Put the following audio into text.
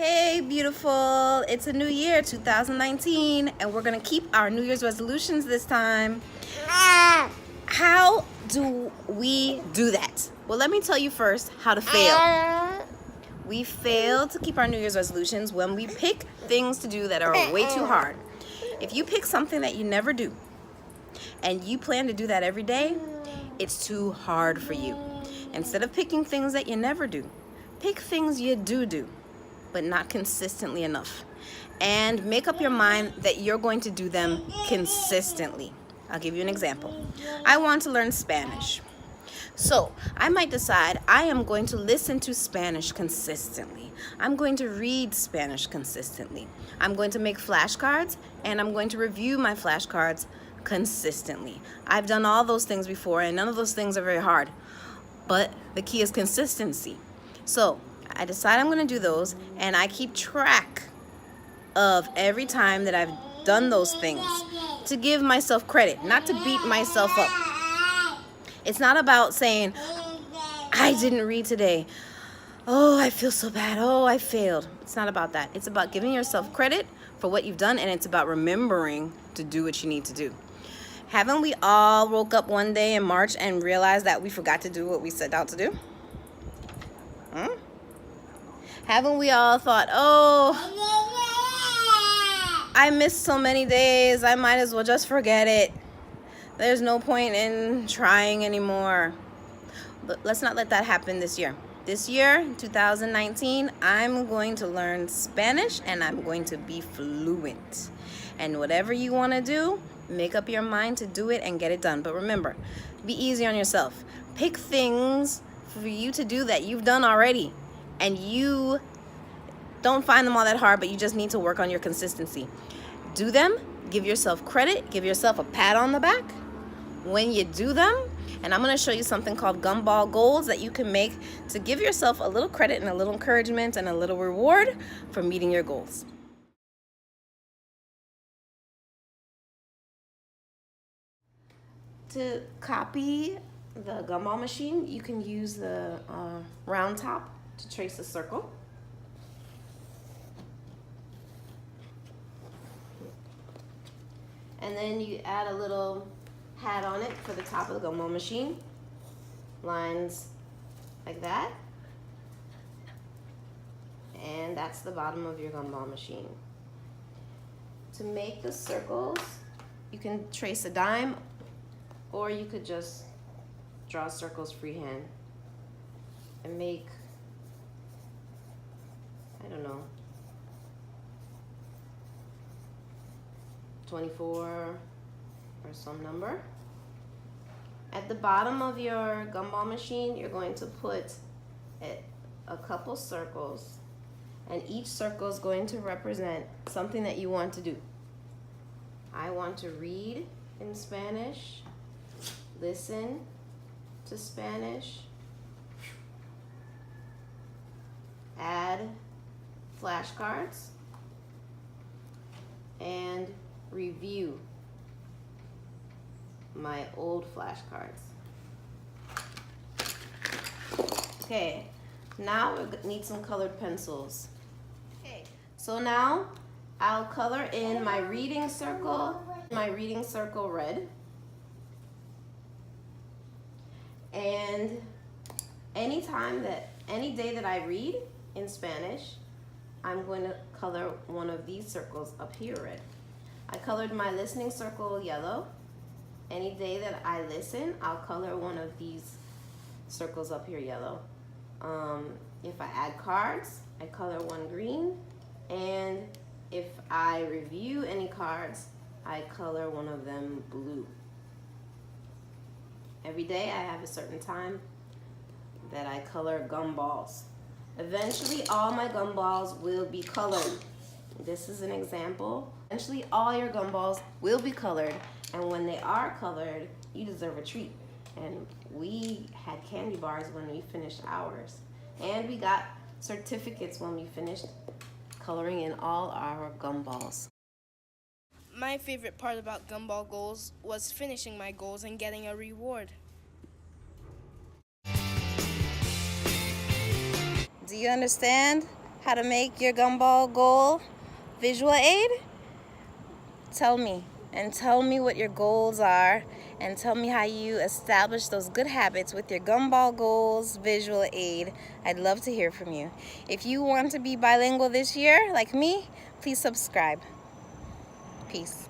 Hey, beautiful. It's a new year, 2019, and we're going to keep our New Year's resolutions this time. How do we do that? Well, let me tell you first how to fail. We fail to keep our New Year's resolutions when we pick things to do that are way too hard. If you pick something that you never do and you plan to do that every day, it's too hard for you. Instead of picking things that you never do, pick things you do, but not consistently enough. And make up your mind that you're going to do them consistently. I'll give you an example. I want to learn Spanish. So I might decide I am going to listen to Spanish consistently. I'm going to read Spanish consistently. I'm going to make flashcards and I'm going to review my flashcards consistently. I've done all those things before and none of those things are very hard. But the key is consistency. So I decide I'm going to do those and I keep track of every time that I've done those things to give myself credit, not to beat myself up. It's not about saying, I didn't read today. Oh, I feel so bad. Oh, I failed. It's not about that. It's about giving yourself credit for what you've done, and it's about remembering to do what you need to do. Haven't we all woke up one day in March and realized that we forgot to do what we set out to do? Haven't we all thought, oh, I missed so many days, I might as well just forget it. There's no point in trying anymore. But let's not let that happen this year. This year, 2019, I'm going to learn Spanish and I'm going to be fluent. And whatever you want to do, make up your mind to do it and get it done. But remember, be easy on yourself. Pick things for you to do that you've done already. And you don't find them all that hard, but you just need to work on your consistency. Do them, give yourself credit, give yourself a pat on the back when you do them. And I'm going to show you something called gumball goals that you can make to give yourself a little credit and a little encouragement and a little reward for meeting your goals. To copy the gumball machine, you can use the round top to trace a circle. And then you add a little hat on it for the top of the gumball machine. Lines like that. And that's the bottom of your gumball machine. To make the circles, you can trace a dime or you could just draw circles freehand and make, I don't know, 24 or some number. At the bottom of your gumball machine, you're going to put a couple circles, and each circle is going to represent something that you want to do. I want to read in Spanish, listen to Spanish, add flashcards, and review my old flashcards. Okay, now we need some colored pencils. Okay, so now I'll color in my reading circle red. And any day that I read in Spanish, I'm going to color one of these circles up here red. I colored my listening circle yellow. Any day that I listen, I'll color one of these circles up here yellow. If I add cards, I color one green. And if I review any cards, I color one of them blue. Every day I have a certain time that I color gumballs. Eventually all my gumballs will be colored. This is an example. Eventually all your gumballs will be colored, and when they are colored, you deserve a treat. And we had candy bars when we finished ours. And we got certificates when we finished coloring in all our gumballs. My favorite part about gumball goals was finishing my goals and getting a reward. Do you understand how to make your gumball goal visual aid? Tell me. And tell me what your goals are. And tell me how you establish those good habits with your gumball goals visual aid. I'd love to hear from you. If you want to be bilingual this year, like me, please subscribe. Peace.